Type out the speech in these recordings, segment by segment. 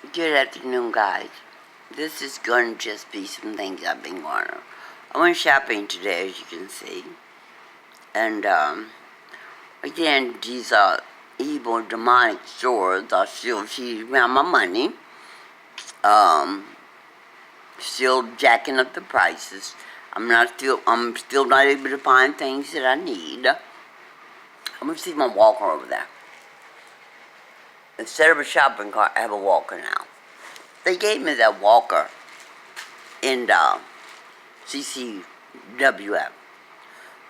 Good afternoon, guys. This is going to just be some things I've been going on. I went shopping today, as you can see. And, again, these are evil, demonic stores are still cheating around my money. Still jacking up the prices. I'm still not able to find things that I need. I'm gonna see my walker over there. Instead of a shopping cart, I have a walker now. They gave me that walker in the CCWF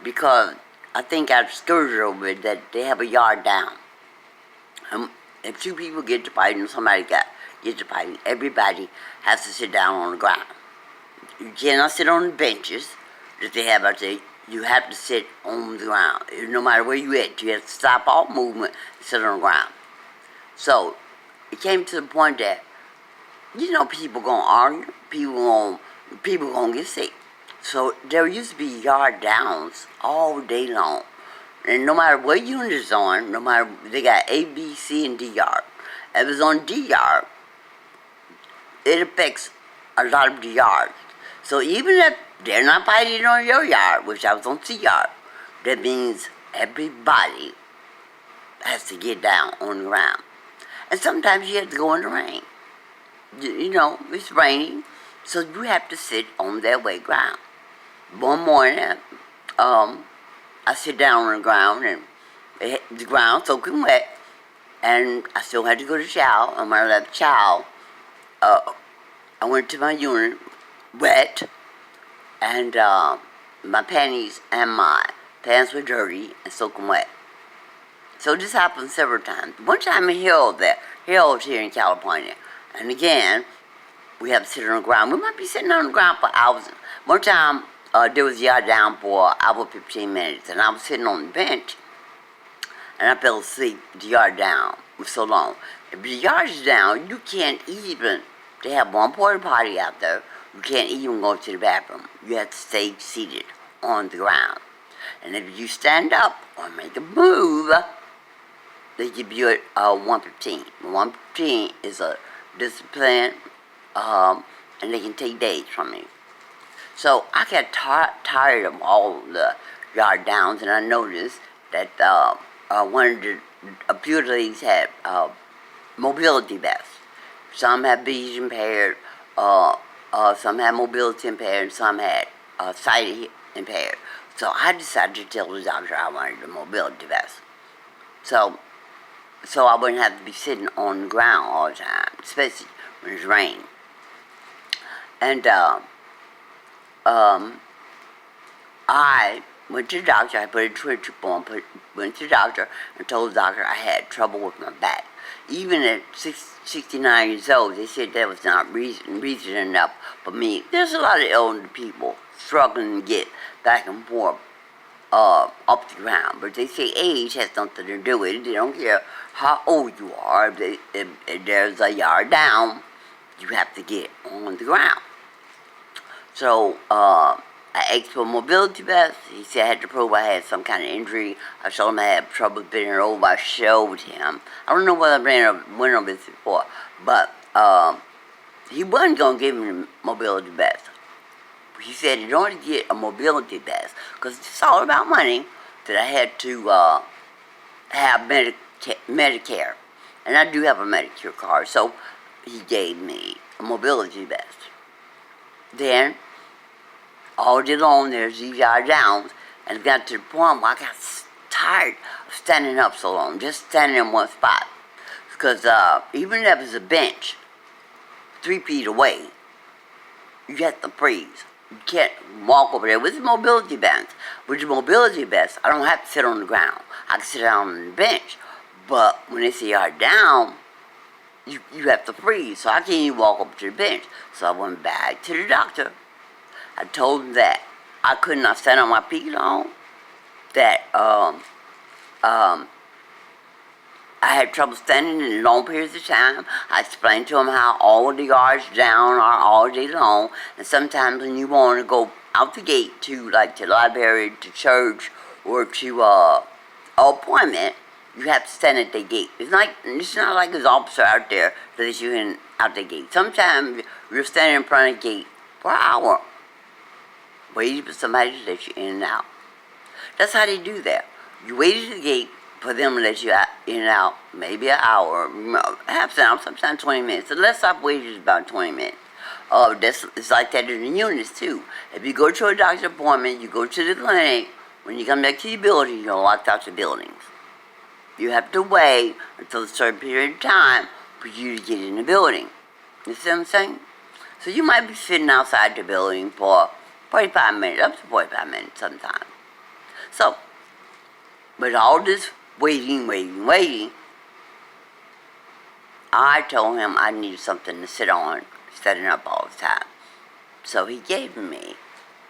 because I think I've skirted over it that they have a yard down. If two people get to fighting, gets to fighting, everybody has to sit down on the ground. You cannot sit on the benches that they have out there. You have to sit on the ground. No matter where you at, you have to stop all movement and sit on the ground. So it came to the point that people gonna argue, people gonna get sick. So there used to be yard downs all day long, and no matter what unit is on, they got A, B, C, and D yard. If it's on D yard, it affects a lot of the yards. So even if they're not fighting on your yard, which I was on C yard, that means everybody has to get down on the ground. And sometimes you have to go in the rain. It's raining, so you have to sit on that wet ground. One morning, I sit down on the ground, and the ground soaking wet, and I still had to go to the shower. And when I left the shower, I went to my unit wet, and my panties and my pants were dirty and soaking wet. So this happened several times. One time in Hills here in California. And again, we have to sit on the ground. We might be sitting on the ground for hours. One time, there was a yard down for an hour 15 minutes, and I was sitting on the bench, and I fell asleep. The yard down was so long. If the yard is down, you can't even, they have one porta potty out there, you can't even go to the bathroom. You have to stay seated on the ground. And if you stand up or make a move, they give you a 115. 115 is a discipline, and they can take days from you. So I got tired of all the yard downs, and I noticed that a few of the ladies had mobility vests. Some had vision impaired, some had mobility impaired, and some had sight impaired. So I decided to tell the doctor I wanted a mobility vest. So I wouldn't have to be sitting on the ground all the time, especially when it's raining. And I went to the doctor. I put a Twitter tube on. Went to the doctor and told the doctor I had trouble with my back. Even at 69 years old, they said that was not reason enough for me. There's a lot of elderly people struggling to get back and forth up the ground, but they say age has something to do with it. They don't care how old you are. If there's a yard down, you have to get on the ground. So I asked for a mobility vest. He said I had to prove I had some kind of injury. I told him I had trouble bending over. I showed him. I don't know whether I went over this before, but he wasn't going to give me a mobility vest. He said in order to get a mobility vest, because it's all about money, that I had to have Medicare. And I do have a Medicare card, so he gave me a mobility vest. Then, all day long, there's these yard downs, and it got to the point where I got tired of standing up so long, just standing in one spot. Because even if it's a bench 3 feet away, you have to freeze. You can't walk over there with the mobility vest. With the mobility vest, I don't have to sit on the ground. I can sit down on the bench. But when they say yard down, you have to freeze. So I can't even walk over to the bench. So I went back to the doctor. I told him that I could not stand on my feet long. That I had trouble standing in long periods of time. I explained to him how all the yards down are all day long, and sometimes when you want to go out the gate to the library, to church, or to an appointment, You have to stand at the gate. It's not like there's an officer out there that lets you in out the gate. Sometimes you're standing in front of the gate for an hour, waiting for somebody to let you in and out. That's how they do that. You wait at the gate for them to let you in and out, maybe an hour, half an hour, sometimes 20 minutes. The less I've waited is about 20 minutes. It's like that in the units too. If you go to a doctor's appointment, you go to the clinic, when you come back to your building, you're locked out the buildings. You have to wait until a certain period of time for you to get in the building. You see what I'm saying? So you might be sitting outside the building for 45 minutes, up to 45 minutes sometimes. So, with all this waiting, I told him I needed something to sit on, standing up all the time. So he gave me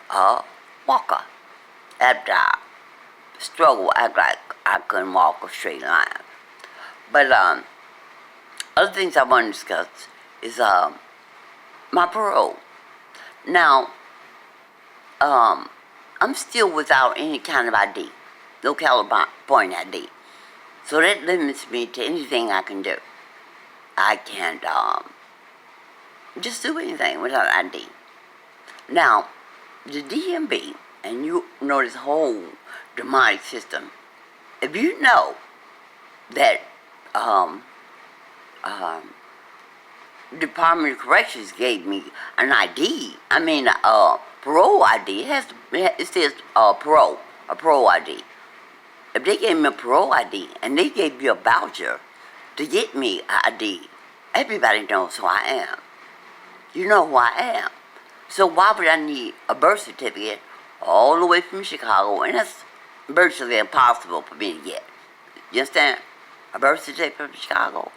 a walker. After I struggled, act like I couldn't walk a straight line. But other things I want to discuss is my parole. Now, I'm still without any kind of ID, no California ID. So that limits me to anything I can do. I can't just do anything without ID. Now, the DMV, and you know this whole demonic system, if you know that Department of Corrections gave me an ID, parole ID, it says a parole ID. If they gave me a parole ID and they gave you a voucher to get me an ID, everybody knows who I am. You know who I am. So why would I need a birth certificate all the way from Chicago? And that's virtually impossible for me to get. You understand? A birth certificate from Chicago.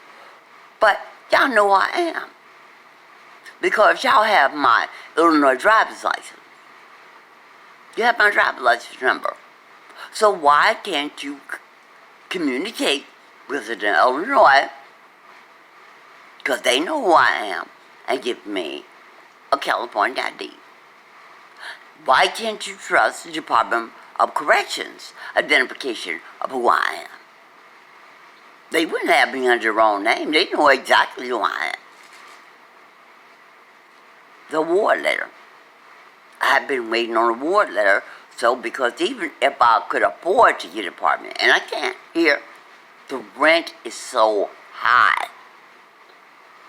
But y'all know who I am. Because y'all have my Illinois driver's license. You have my driver's license number. So why can't you communicate with the Illinois, because they know who I am, and give me a California ID? Why can't you trust the Department of Corrections identification of who I am? They wouldn't have me under their own name. They know exactly who I am. The award letter. I've been waiting on a award letter, so because even if I could afford to get an apartment, and I can't here, the rent is so high.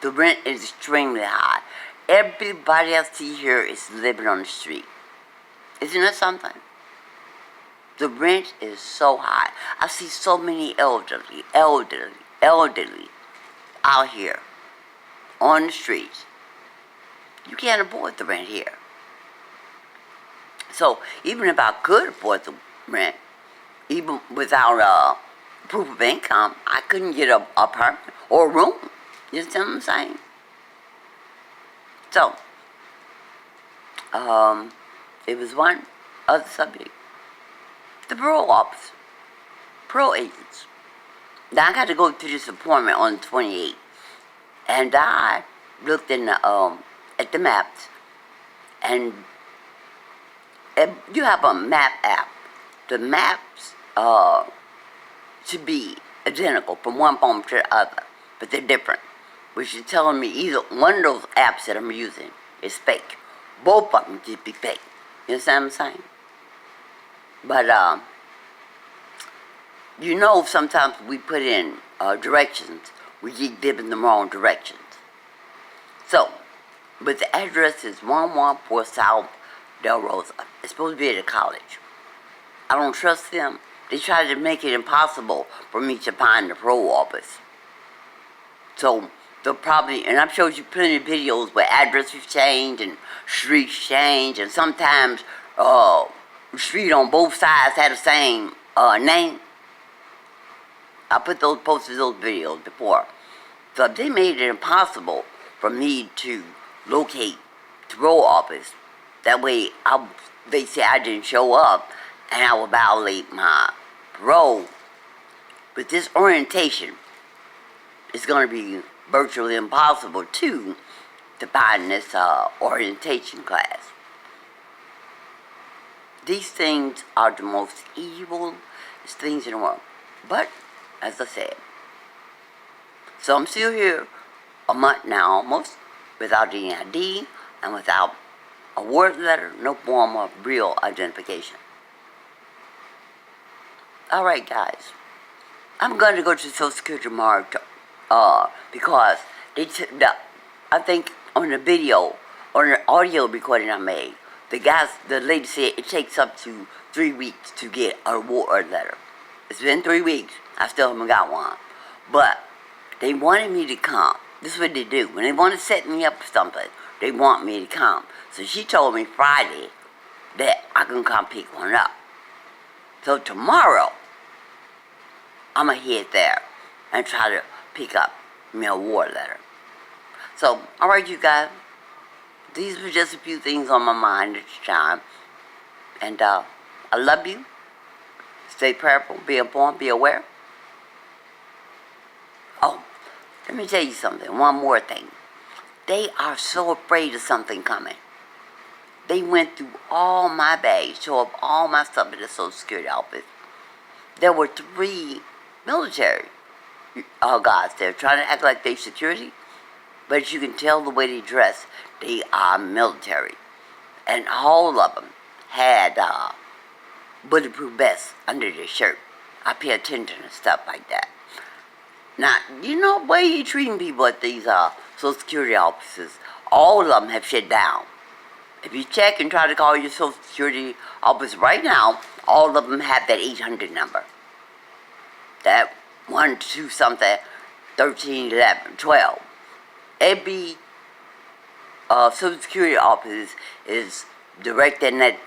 The rent is extremely high. Everybody I see here is living on the street. Isn't that something? The rent is so high. I see so many elderly out here on the streets. You can't afford the rent here. So even if I could afford the rent, even without proof of income, I couldn't get an apartment or a room. You see what I'm saying? So, it was one other subject. The parole office. Parole agents. Now I got to go to this appointment on the 28th. And I looked in the, at the maps. And you have a map app. The maps should be identical from one phone to the other, but they're different. Which is telling me either one of those apps that I'm using is fake. Both of them could be fake. You understand what I'm saying? But you know, sometimes we put in directions, we keep giving the wrong directions. So, but the address is 114 South Del Rosa. It's supposed to be at a college. I don't trust them. They try to make it impossible for me to find the parole office. So they'll probably, and I've showed you plenty of videos where addresses change and streets change, and sometimes street on both sides had the same name. I posted those videos before. So they made it impossible for me to locate the parole office. That way, they say I didn't show up, and I will violate my parole. But this orientation is going to be virtually impossible to find this orientation class. These things are the most evil things in the world. But as I said. So I'm still here a month now almost, without any ID and without a word letter, no form of real identification. Alright guys, I'm going to go to Social Security tomorrow because I think on the video, on the audio recording I made, the lady said it takes up to 3 weeks to get a award letter. It's been 3 weeks. I still haven't got one. But they wanted me to come. This is what they do. When they want to set me up for something, they want me to come. So she told me Friday that I can come pick one up. So tomorrow, I'm going to head there and try to pick up my award letter. So, alright you guys. These were just a few things on my mind at the time. And I love you. Stay prayerful, be informed, be aware. Oh, let me tell you something, one more thing. They are so afraid of something coming. They went through all my bags, show up all my stuff at the Social Security office. There were 3 military guys there trying to act like they security, but you can tell the way they dress, they are military. And all of them had bulletproof vests under their shirt. I pay attention to stuff like that. Now, you know the way you're treating people at these Social Security offices, all of them have shut down. If you check and try to call your Social Security office right now, all of them have that 800 number. That 1, 2 something, 13, 11, 12. Every Social Security office is directing that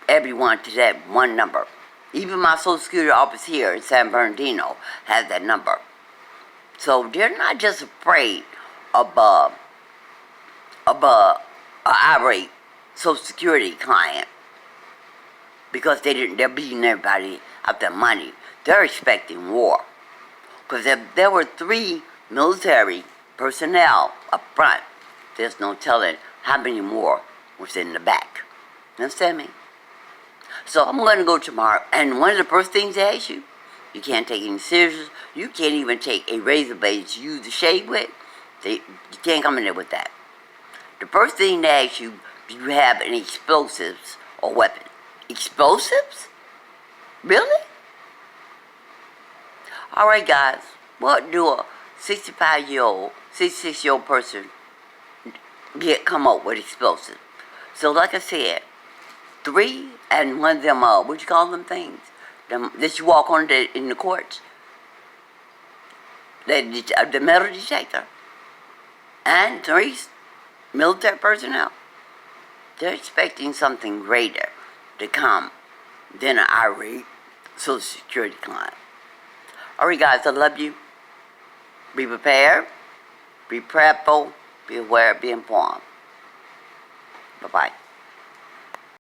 everyone to that one number. Even my Social Security office here in San Bernardino has that number. So they're not just afraid of an irate Social Security client because they're beating everybody out their money. They're expecting war. Because if there were 3 military personnel up front, there's no telling how many more was in the back. You understand me? So I'm going to go tomorrow, and one of the first things they ask you, you can't take any scissors, you can't even take a razor blade to use to shave with. You can't come in there with that. The first thing they ask you, do you have any explosives or weapons? Explosives? Really? Alright guys, what do a 65-year-old, 66-year-old person come up with explosives? So like I said, 3 and one of them, what you call them things? That you walk on in the courts. The metal detector. And 3 military personnel. They're expecting something greater to come than an irate Social Security client. Alright guys, I love you. Be prepared. Be prayerful. Be aware. Be informed. Bye-bye.